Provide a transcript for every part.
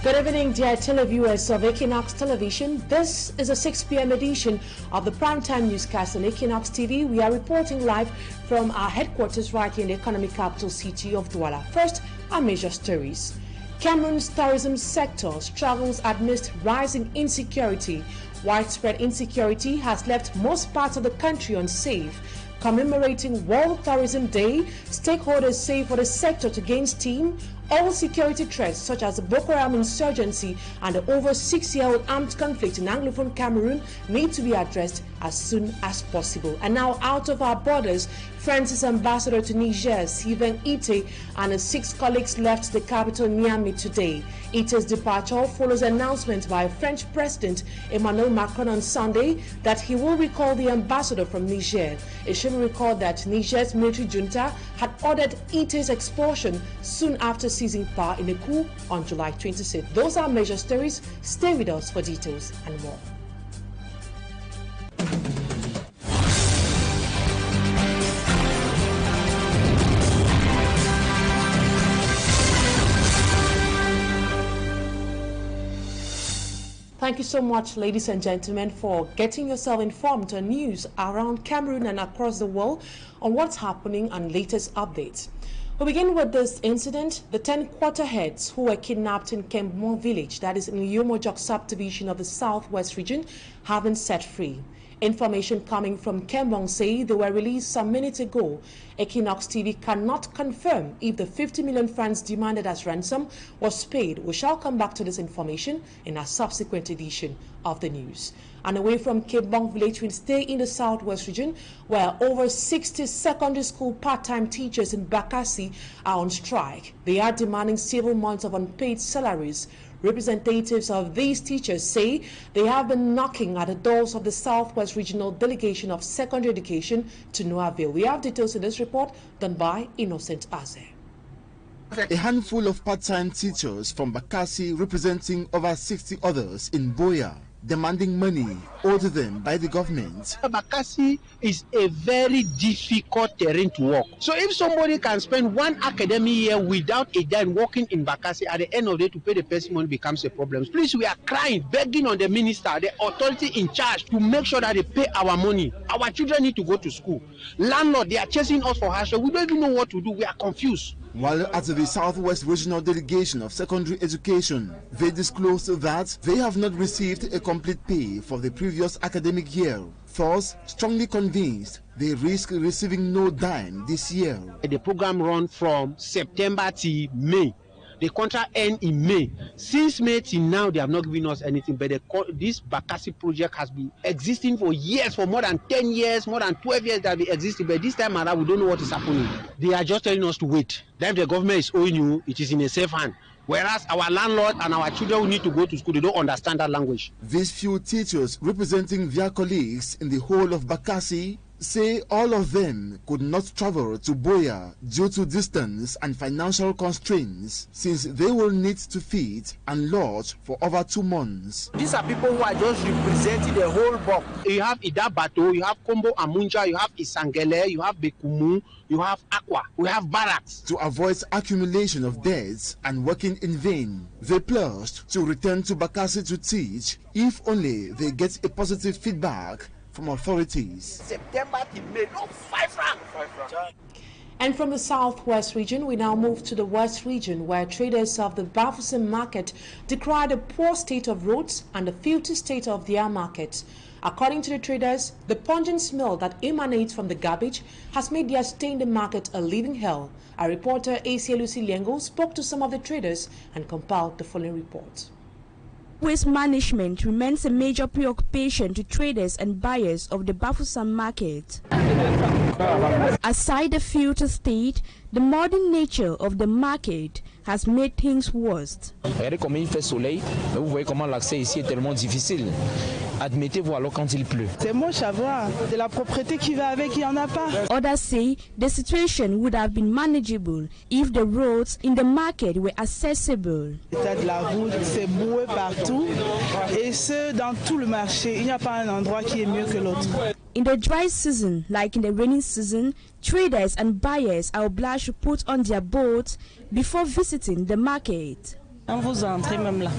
Good evening, dear televiewers of Equinoxe Television. This is a 6 p.m. edition of the primetime newscast on Equinoxe TV. We are reporting live from our headquarters right here in the economic capital city of Douala. First, our major stories. Cameroon's tourism sector struggles amidst rising insecurity. Widespread insecurity has left most parts of the country unsafe. Commemorating World Tourism Day, stakeholders say for the sector to gain steam, all security threats such as the Boko Haram insurgency and the over 6-year-old armed conflict in Anglophone Cameroon need to be addressed as soon as possible. And now out of our borders, France's ambassador to Niger, Sylvain Ite, and his 6 colleagues left the capital Niamey today. Ite's departure follows an announcement by French President Emmanuel Macron on Sunday that he will recall the ambassador from Niger. It should be recalled that Niger's military junta had ordered Ite's expulsion soon after seizing power in a coup on July 26th. Those are major stories. Stay with us for details and more. Thank you so much, ladies and gentlemen, for getting yourself informed on news around Cameroon and across the world on what's happening and latest updates. We begin with this incident. The 10 quarterheads who were kidnapped in Kembon village, that is in the Yomojok subdivision of the southwest region, have been set free. Information coming from Kembon say they were released some minutes ago. Equinoxe TV cannot confirm if the 50 million francs demanded as ransom was paid. We shall come back to this information in a subsequent edition of the news. And away from Kembon village, we stay in the southwest region where over 60 secondary school part-time teachers in Bakassi are on strike. They are demanding several months of unpaid salaries. Representatives of these teachers say they have been knocking at the doors of the Southwest Regional Delegation of Secondary Education to no avail. We have details in this report done by Innocent Aze. A handful of part-time teachers from Bakassi representing over 60 others in Boya demanding money owed to them by the government. Bakassi is a very difficult terrain to work. So if somebody can spend 1 academic year without a dime working in Bakassi, at the end of the day to pay the person money becomes a problem. Please, we are crying, begging on the minister, the authority in charge to make sure that they pay our money. Our children need to go to school. Landlord, they are chasing us for house. We don't even know what to do. We are confused. While at the Southwest Regional Delegation of Secondary Education, they disclosed that they have not received a complete pay for the previous academic year. Thus, strongly convinced they risk receiving no dime this year. The program runs from September to May. The contract ends in May. Since May till now, they have not given us anything. But this Bakassi project has been existing for years, for more than 10 years, more than 12 years that they existed. But this time around, we don't know what is happening. They are just telling us to wait. Then the government is owing you, it is in a safe hand. Whereas our landlord and our children who need to go to school, they don't understand that language. These few teachers representing their colleagues in the whole of Bakassi say all of them could not travel to Boya due to distance and financial constraints, since they will need to feed and lodge for over 2 months. These are people who are just representing the whole block. You have Idabato, you have Kombo Amunja, you have Isangele, you have Bekumu, you have Aqua, we have barracks. To avoid accumulation of debts and working in vain, they pledged to return to Bakassi to teach if only they get a positive feedback from authorities. September to May, no 5 francs. And from the southwest region, we now move to the west region, where traders of the Bafoussam market decry the poor state of roads and the filthy state of their market. According to the traders, the pungent smell that emanates from the garbage has made their stay in the market a living hell. Our reporter AC Lucy Liengo spoke to some of the traders and compiled the following report. Waste management remains a major preoccupation to traders and buyers of the Bafoussam market. Aside the filthy state, the modern nature of the market has made things worse. Regardez comme il fait soleil, mais vous voyez comment l'accès ici est tellement difficile. Admettez-vous alors quand il pleut. C'est moche à voir, c'est la propreté qui va avec, il n'y en a pas. Others say the situation would have been manageable if the roads in the market were accessible. L'état de la route, c'est boueux partout et ce dans tout le marché. Il n'y a pas un endroit qui est mieux que l'autre. In the dry season, like in the rainy season, traders and buyers are obliged to put on their boats before visiting the market. Quand vous entrez même là,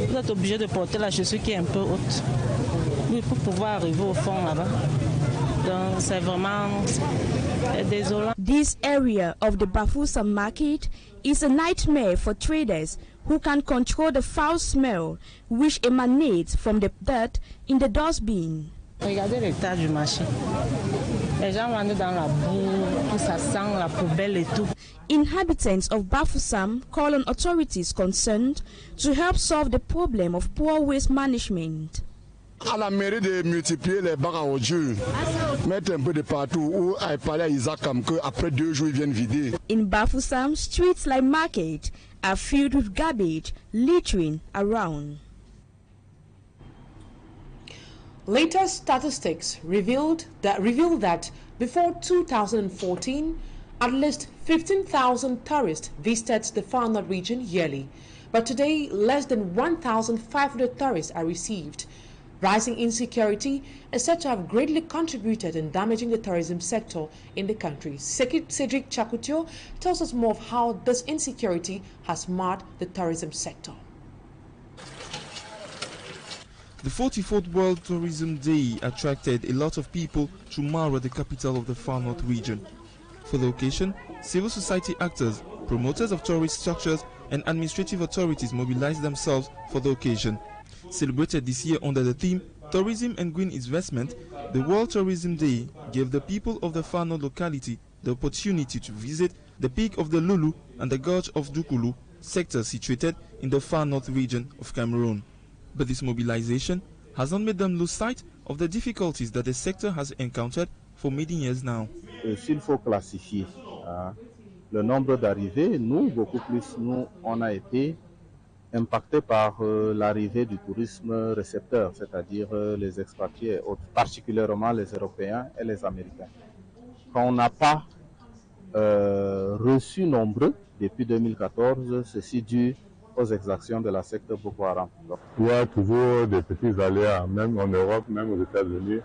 vous êtes obligé de porter la chaussure qui est un peu haute. Oui, pour pouvoir arriver au fond là-bas. Donc c'est vraiment désolant. This area of the Bafoussam market is a nightmare for traders who can't control the foul smell which emanates from the dirt in the dustbin. Regardez l'état du marché. Les gens vendent dans la boue, tout ça sent la poubelle et tout. Inhabitants of Bafoussam call on authorities concerned to help solve the problem of poor waste management. À la mairie de multiplier les bacs à ordures, mettre un peu de partout ou à parler à Isaac comme que après 2 jours ils viennent vider. In Bafoussam, streets like market are filled with garbage littering around. Latest statistics revealed that before 2014, at least 15,000 tourists visited the Far North region yearly. But today, less than 1,500 tourists are received. Rising insecurity is said to have greatly contributed in damaging the tourism sector in the country. Cedric Chakutio tells us more of how this insecurity has marred the tourism sector. The 44th World Tourism Day attracted a lot of people to Mara, the capital of the Far North region. For the occasion, civil society actors, promoters of tourist structures, and administrative authorities mobilized themselves for the occasion. Celebrated this year under the theme Tourism and Green Investment, the World Tourism Day gave the people of the Far North locality the opportunity to visit the peak of the Lulu and the Gorge of Dukulu, sectors situated in the Far North region of Cameroon. But this mobilization has not made them lose sight of the difficulties that the sector has encountered for many years now. S'il faut classifier le nombre d'arrivées, nous, beaucoup plus, nous, on a été impactés par l'arrivée du tourisme récepteur, c'est-à-dire les expatriés, particulièrement les Européens et les Américains. Quand on n'a pas reçu nombreux depuis 2014, ceci dû aux exactions de la secte Boko Haram. Il y a toujours des petits aléas, même en Europe, même aux États-Unis,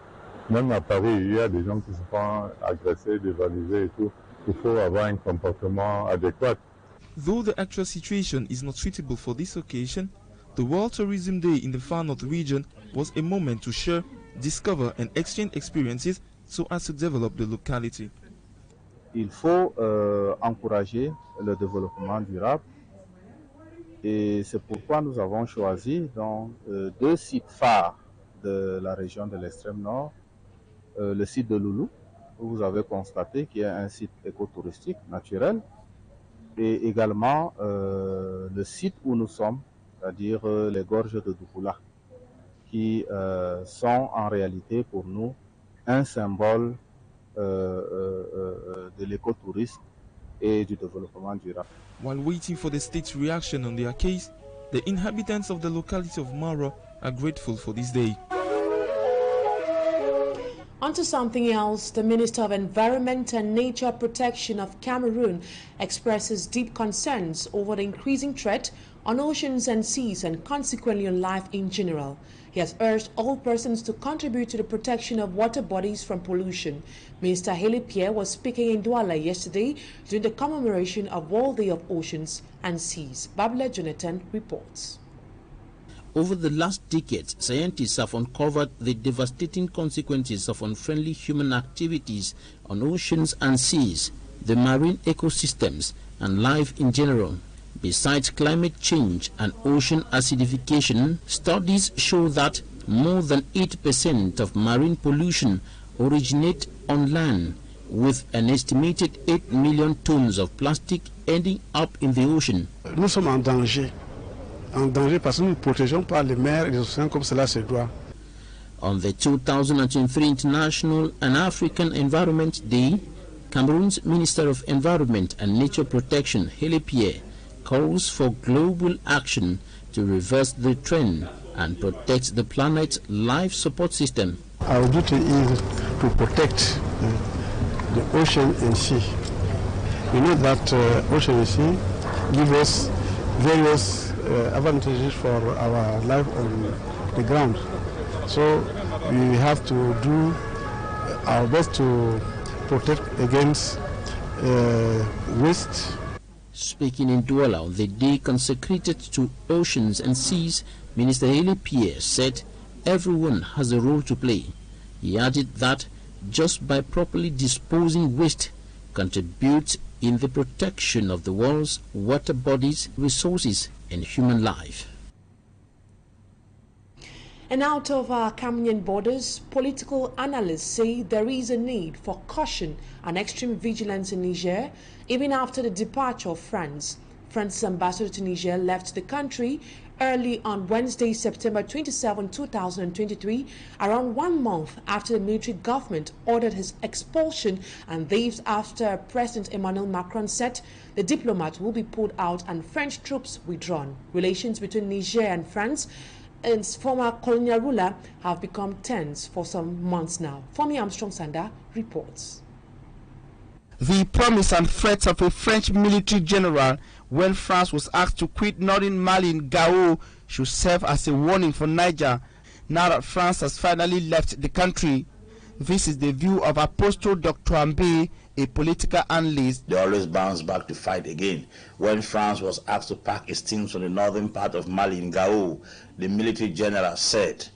même à Paris, il y a des gens qui se font agresser, dévaliser et tout. Il faut avoir un comportement adéquat. Though the actual situation is not suitable for this occasion, the World Tourism Day in the Far North region was a moment to share, discover and exchange experiences so as to develop the locality. Il faut encourager le développement durable. Et c'est pourquoi nous avons choisi donc, 2 sites phares de la région de l'extrême nord. Le site de Loulou, où vous avez constaté qu'il y a un site écotouristique naturel, et également le site où nous sommes, c'est-à-dire les gorges de Doukoula, qui sont en réalité pour nous un symbole de l'écotourisme et du développement durable. While waiting for the state's reaction on their case, the inhabitants of the locality of Mara are grateful for this day. On to something else, the Minister of Environment and Nature Protection of Cameroon expresses deep concerns over the increasing threat on oceans and seas and consequently on life in general. He has urged all persons to contribute to the protection of water bodies from pollution. Minister Haley Pierre was speaking in Douala yesterday during the commemoration of World Day of Oceans and Seas. Babla Jonathan reports. Over the last decade, scientists have uncovered the devastating consequences of unfriendly human activities on oceans and seas, the marine ecosystems, and life in general. Besides climate change and ocean acidification, studies show that more than 80% of marine pollution originate on land, with an estimated 8 million tons of plastic ending up in the ocean. Nous sommes en danger parce que nous ne protégeons pas les mers et les océans comme cela se doit. On the 2023 International and African Environment Day, Cameroon's Minister of Environment and Nature Protection, Haley Pierre, calls for global action to reverse the trend and protect the planet's life support system. Our duty is to protect the ocean and sea. We know that ocean and sea give us various advantages for our life on the ground. So we have to do our best to protect against waste. Speaking in Douala on the day consecrated to oceans and seas, Minister Haley Pierre said everyone has a role to play. He added that just by properly disposing waste contributes in the protection of the world's water bodies, resources, and human life. And out of our Cameroonian borders, political analysts say there is a need for caution and extreme vigilance in Niger, even after the departure of France. France's ambassador to Niger left the country early on Wednesday, September 27, 2023, around 1 month after the military government ordered his expulsion, and this after President Emmanuel Macron said the diplomat will be pulled out and French troops withdrawn. Relations between Niger and France and its former colonial ruler have become tense for some months now. Femi Armstrong-Sanda reports. The promise and threats of a French military general when France was asked to quit northern Mali in Gao should serve as a warning for Niger now that France has finally left the country. This is the view of Apostle Dr. Ambe, a political analyst. They always bounce back to fight again. When France was asked to pack its teams from the northern part of Mali in Gao, the military general said,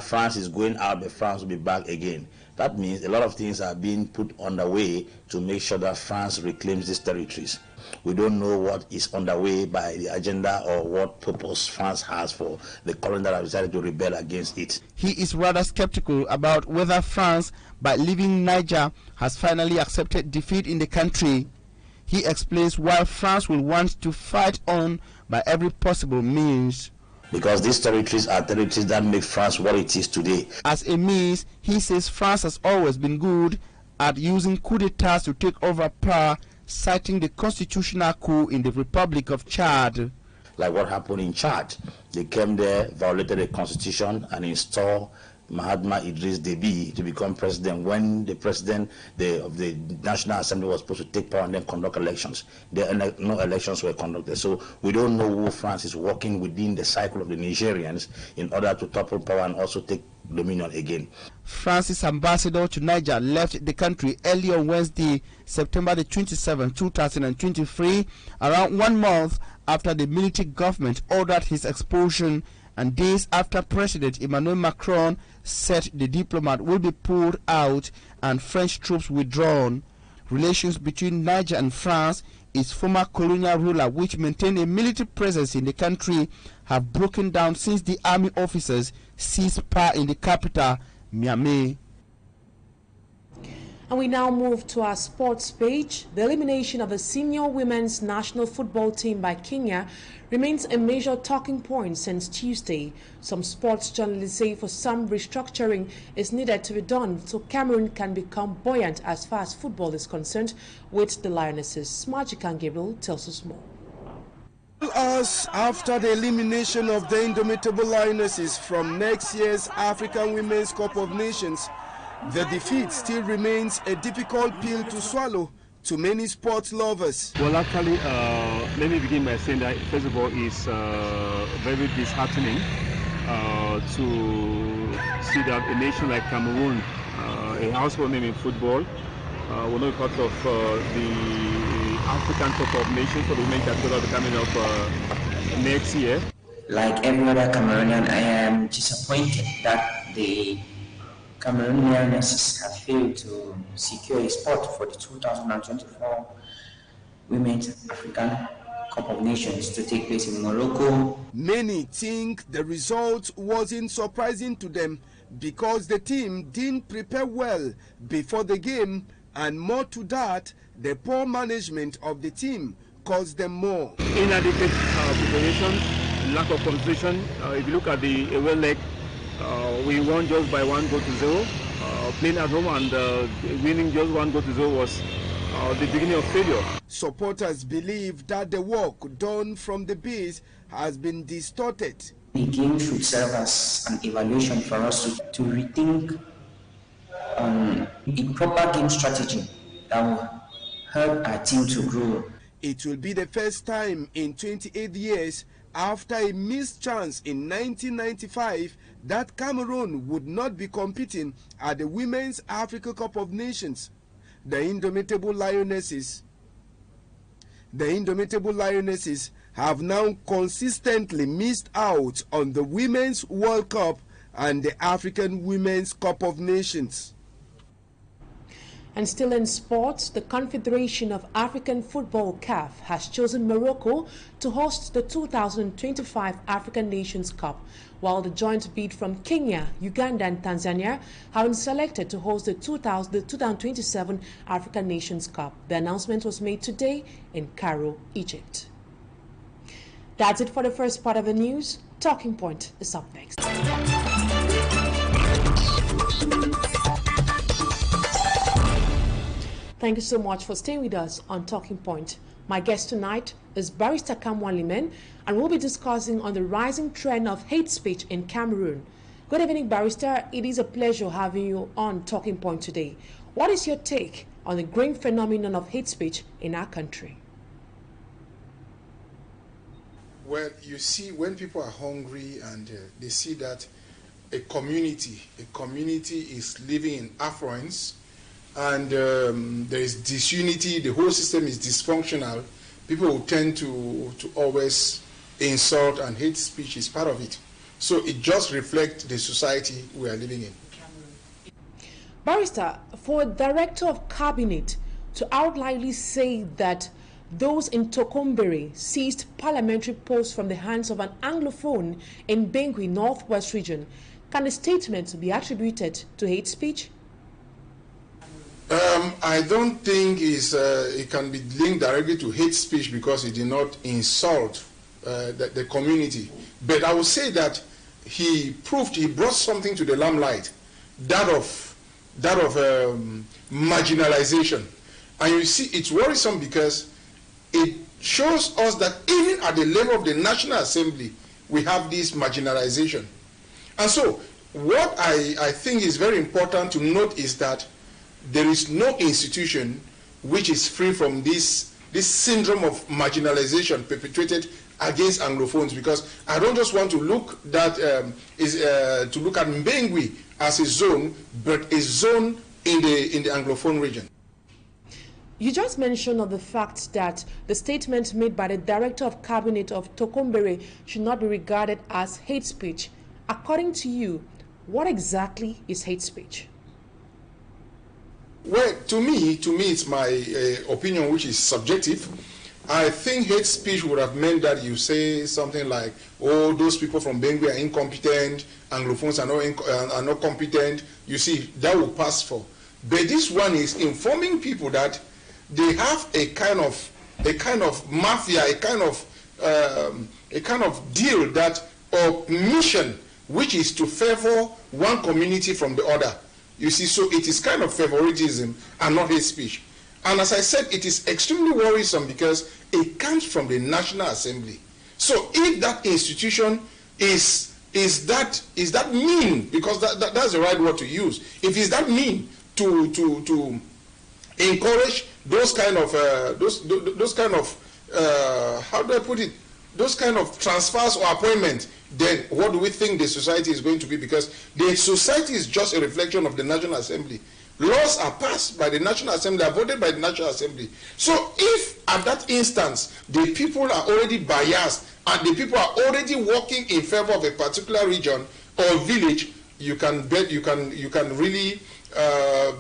France is going out, but France will be back again. That means a lot of things are being put underway to make sure that France reclaims these territories. We don't know what is underway by the agenda or what purpose France has for the colony that have decided to rebel against it. He is rather skeptical about whether France, by leaving Niger, has finally accepted defeat in the country. He explains why France will want to fight on by every possible means. Because these territories are territories that make France what it is today. As a means, he says France has always been good at using coup d'etats to take over power, citing the constitutional coup in the Republic of Chad. Like what happened in Chad. They came there, violated the constitution, and installed Mahatma Idris Deby to become president when the president of the National Assembly was supposed to take power and then conduct elections. No elections were conducted. So we don't know who France is working within the cycle of the Nigerians in order to topple power and also take dominion again. France's ambassador to Niger left the country early on Wednesday, September the 27th, 2023, around 1 month after the military government ordered his expulsion and days after President Emmanuel Macron said the diplomat will be pulled out and French troops withdrawn. Relations between Niger and France, its former colonial ruler which maintained a military presence in the country, have broken down since the army officers seized power in the capital, Niamey. And we now move to our sports page. The elimination of the senior women's national football team by Kenya remains a major talking point since Tuesday. Some sports journalists say for some restructuring is needed to be done so Cameroon can become buoyant as far as football is concerned with the Lionesses. Majikan Gabriel tells us more. Hours after the elimination of the indomitable Lionesses from next year's African Women's Cup of Nations, the defeat still remains a difficult pill to swallow to many sports lovers. Well, actually, let me begin by saying that, first of all, it's very disheartening to see that a nation like Cameroon, a household name in football, will not be part of the African Cup of Nations for the women category coming up next year. Like every other Cameroonian, I am disappointed that the Cameroonians have failed to secure a spot for the 2024 Women's African Cup of Nations to take place in Morocco. Many think the result wasn't surprising to them because the team didn't prepare well before the game, and more to that, the poor management of the team caused them more. Inadequate preparation, lack of concentration. If you look at the away leg, we won just by 1 goal to 0. Playing at home and winning just 1 goal to 0 was the beginning of failure. Supporters believe that the work done from the base has been distorted. The game should serve as an evaluation for us to rethink a proper game strategy that will help our team to grow. It will be the first time in 28 years after a missed chance in 1995 that Cameroon would not be competing at the Women's Africa Cup of Nations. The indomitable Lionesses the indomitable lionesses have now consistently missed out on the Women's World Cup and the African Women's Cup of Nations. And still in sports, the Confederation of African Football (CAF) has chosen Morocco to host the 2025 African Nations Cup, while the joint bid from Kenya, Uganda and Tanzania have been selected to host the 2027 African Nations Cup. The announcement was made today in Cairo, Egypt. That's it for the first part of the news. Talking Point is up next. Thank you so much for staying with us on Talking Point. My guest tonight is Barrister Kamwan Limen, and we'll be discussing on the rising trend of hate speech in Cameroon. Good evening, Barrister. It is a pleasure having you on Talking Point today. What is your take on the growing phenomenon of hate speech in our country? Well, you see, when people are hungry and they see that a community is living in affluence, and there is disunity, the whole system is dysfunctional, people will tend to always insult, and hate speech is part of it. So it just reflects the society we are living in. Barrister, for a director of cabinet to outrightly say that those in Tokombere seized parliamentary posts from the hands of an Anglophone in Bangui, Northwest region, can the statement be attributed to hate speech? I don't think it can be linked directly to hate speech because it did not insult the community. But I would say that he brought something to the limelight, that of marginalization. And you see, it's worrisome because it shows us that even at the level of the National Assembly, we have this marginalization. And so, what I think is very important to note is that there is no institution which is free from this syndrome of marginalization perpetrated against Anglophones, because I don't just want to look at Mbengui as a zone, but a zone in the Anglophone region. You just mentioned of the fact that the statement made by the Director of Cabinet of Tokombere should not be regarded as hate speech. According to you, what exactly is hate speech? Well, to me, it's my opinion, which is subjective. I think hate speech would have meant that you say something like, "Oh, those people from Bangui are incompetent. Anglophones are not competent." You see, that will pass for. But this one is informing people that they have a kind of mafia, a kind of deal or mission, which is to favor one community from the other. You see, so it is kind of favoritism and not hate speech. And as I said, it is extremely worrisome because it comes from the National Assembly. So if that institution is that mean, because that's the right word to use, if it's that mean to encourage those kind of how do I put it, those kind of transfers or appointments, then what do we think the society is going to be? Because the society is just a reflection of the National Assembly. Laws are passed by the National Assembly, are voted by the National Assembly. So if at that instance the people are already biased and the people are already working in favor of a particular region or village, you can really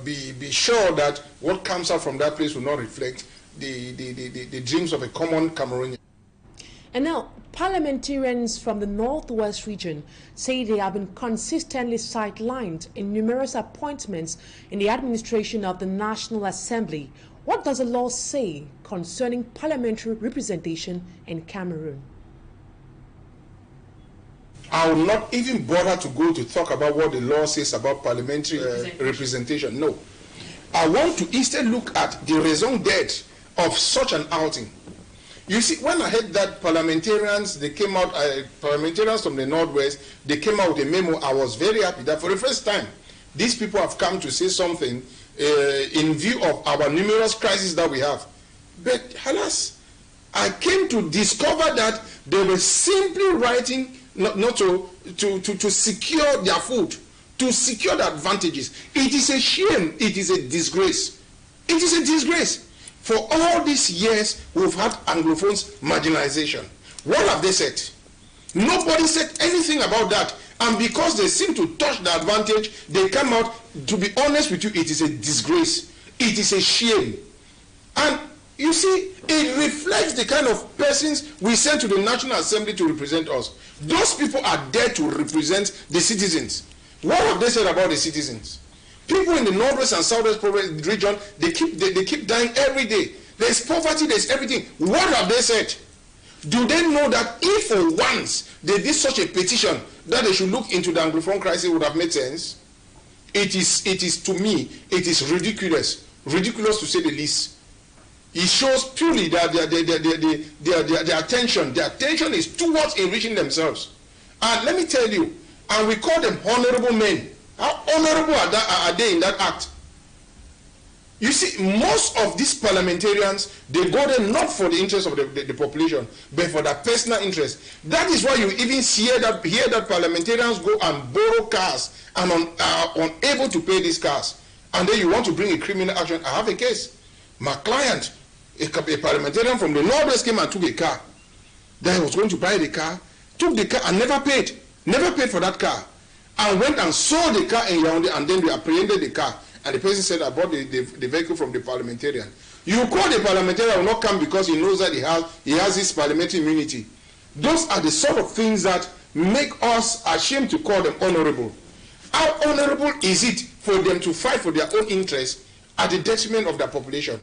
be sure that what comes out from that place will not reflect the dreams of a common Cameroonian. And now, parliamentarians from the Northwest region say they have been consistently sidelined in numerous appointments in the administration of the National Assembly. What does the law say concerning parliamentary representation in Cameroon? I will not even bother to go to talk about what the law says about parliamentary representation. No. I want to instead look at the raison d'etre of such an outing. You see, when I heard that parliamentarians from the Northwest, they came out with a memo, I was very happy that for the first time, these people have come to say something in view of our numerous crises that we have. But alas, I came to discover that they were simply writing not to secure their food, to secure the advantages. It is a shame. It is a disgrace. It is a disgrace. For all these years, we've had Anglophones marginalization. What have they said? Nobody said anything about that. And because they seem to touch the advantage, they come out. To be honest with you, it is a disgrace. It is a shame. And you see, it reflects the kind of persons we send to the National Assembly to represent us. Those people are there to represent the citizens. What have they said about the citizens? People in the Northwest and Southwest region, they keep dying every day. There's poverty, there's everything. What have they said? Do they know that if for once they did such a petition that they should look into the Anglophone crisis would have made sense? It is to me, it is ridiculous to say the least. It shows purely that their attention is towards enriching themselves. And let me tell you, and we call them honorable men. How honorable are they in that act? You see, most of these parliamentarians, they go there not for the interest of the population, but for their personal interest. That is why you even hear that parliamentarians go and borrow cars and are unable to pay these cars. And then you want to bring a criminal action. I have a case. My client, a parliamentarian from the Northwest, came and took a car. Then he was going to buy the car, took the car and never paid for that car. And went and sold the car in Yaoundé, and then they apprehended the car. And the person said, I bought the vehicle from the parliamentarian. You call the parliamentarian will not come because he knows that he has his parliamentary immunity. Those are the sort of things that make us ashamed to call them honorable. How honorable is it for them to fight for their own interests at the detriment of their population?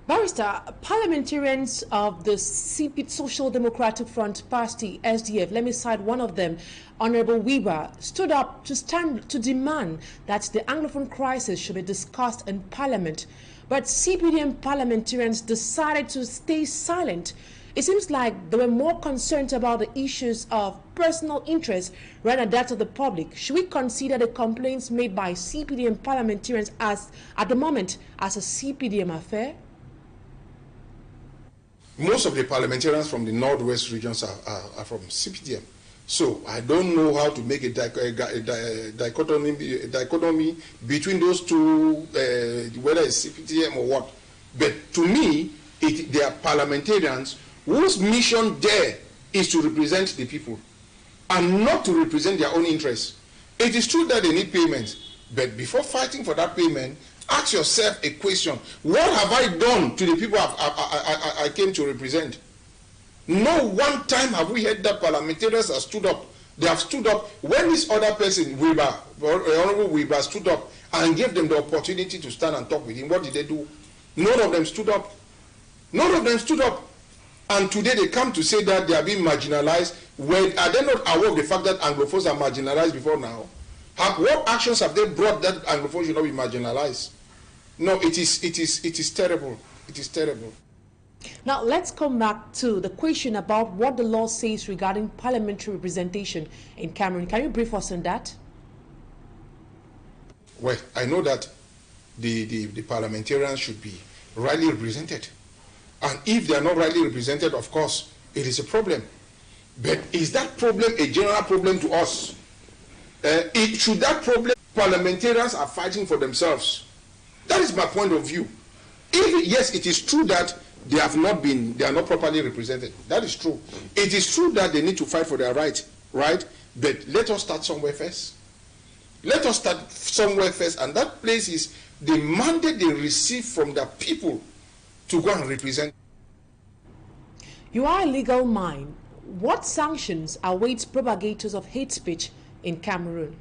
Barrister, parliamentarians of the Social Democratic Front Party, SDF, let me cite one of them, Honorable Weber, stood up to demand that the Anglophone crisis should be discussed in Parliament. But CPDM parliamentarians decided to stay silent. It seems like they were more concerned about the issues of personal interest rather than that of the public. Should we consider the complaints made by CPDM parliamentarians as, at the moment, as a CPDM affair? Most of the parliamentarians from the Northwest regions are from CPDM. So I don't know how to make a dichotomy between those two, whether it's CPDM or what. But to me, they are parliamentarians whose mission there is to represent the people and not to represent their own interests. It is true that they need payments, but before fighting for that payment, ask yourself a question. What have I done to the people I came to represent? No one time have we heard that parliamentarians have stood up. They have stood up when this other person, Weber, Honorable Weber, stood up and gave them the opportunity to stand and talk with him. What did they do? None of them stood up. None of them stood up. And today they come to say that they are being marginalized. When are they not aware of the fact that Anglophones are marginalized before now? What actions have they brought that Anglophones should not be marginalized? No, it is terrible. It is terrible. Now, let's come back to the question about what the law says regarding parliamentary representation in Cameroon. Can you brief us on that? Well, I know that the parliamentarians should be rightly represented. And if they are not rightly represented, of course, it is a problem. But is that problem a general problem to us? Should that problem, parliamentarians are fighting for themselves? That is my point of view. Yes, it is true that they are not properly represented. That is true. It is true that they need to fight for their rights, right? But let us start somewhere first. Let us start somewhere first, and that place is the mandate they receive from the people to go and represent. You are a legal mind. What sanctions await propagators of hate speech in Cameroon?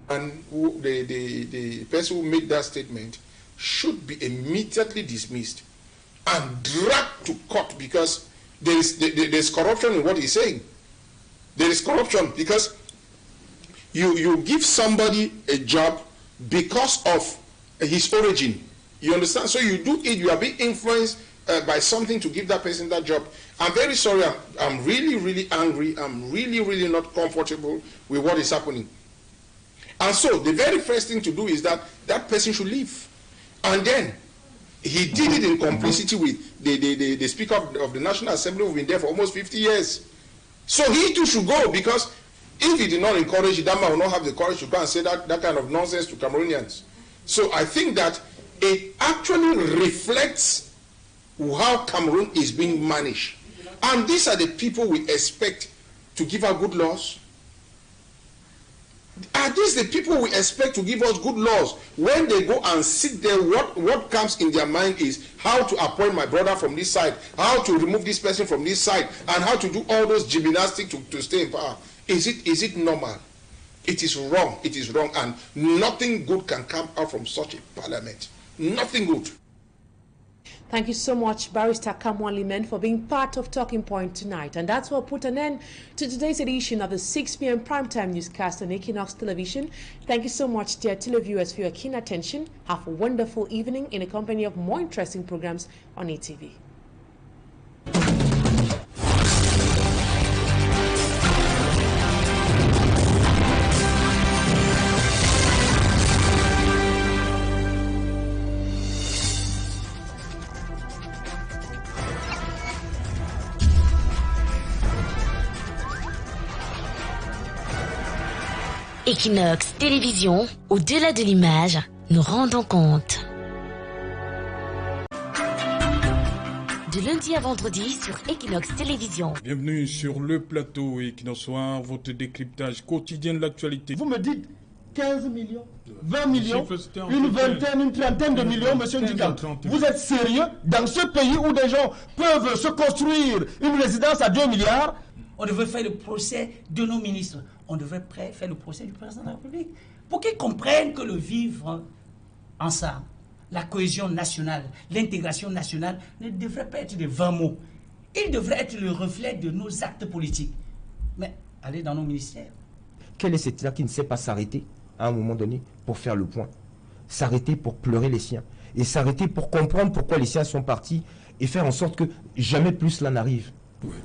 And the person who made that statement should be immediately dismissed and dragged to court, because there is corruption in what he's saying. There is corruption because you give somebody a job because of his origin. You understand? So you do it, you are being influenced by something to give that person that job. I'm very sorry, I'm really, really angry. I'm really, really not comfortable with what is happening. And so the very first thing to do is that that person should leave. And then he did it in complicity with the Speaker of the National Assembly, who've been there for almost 50 years. So he too should go, because if he did not encourage it, that man will not have the courage to go and say that kind of nonsense to Cameroonians. So I think that it actually reflects how Cameroon is being managed. And these are the people we expect to give us good laws. Are these the people we expect to give us good laws? When they go and sit there, what comes in their mind is how to appoint my brother from this side, how to remove this person from this side, and how to do all those gymnastics to stay in power. Is it normal? It is wrong. It is wrong, and nothing good can come out from such a parliament. Nothing good. Thank you so much, Barrister Kamwan Limen, for being part of Talking Point tonight. And that's what put an end to today's edition of the 6 p.m. primetime newscast on Equinoxe Television. Thank you so much, dear televiewers, for your keen attention. Have a wonderful evening in the company of more interesting programs on ETV. Equinoxe Télévision, au-delà de l'image, nous rendons compte. De lundi à vendredi sur Equinoxe Télévision. Bienvenue sur le plateau Equinoxe Soir, votre décryptage quotidien de l'actualité. Vous me dites 15 millions, 20 millions, une vingtaine, une trentaine de millions, monsieur Ndika. Vous êtes sérieux dans ce pays où des gens peuvent se construire une résidence à 2 milliards? On devrait faire le procès de nos ministres. On devrait faire le procès du président de la République. Pour qu'ils comprennent que le vivre ensemble, la cohésion nationale, l'intégration nationale ne devrait pas être des vains mots. Il devrait être le reflet de nos actes politiques. Mais allez dans nos ministères. Quel est cet État qui ne sait pas s'arrêter à un moment donné pour faire le point? S'arrêter pour pleurer les siens. Et s'arrêter pour comprendre pourquoi les siens sont partis et faire en sorte que jamais plus cela n'arrive. Oui.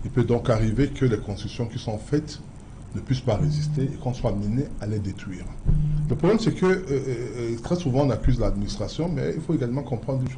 Il peut donc arriver que les constructions qui sont faites ne puissent pas résister et qu'on soit amené à les détruire. Le problème, c'est que très souvent on accuse l'administration, mais il faut également comprendre une chose.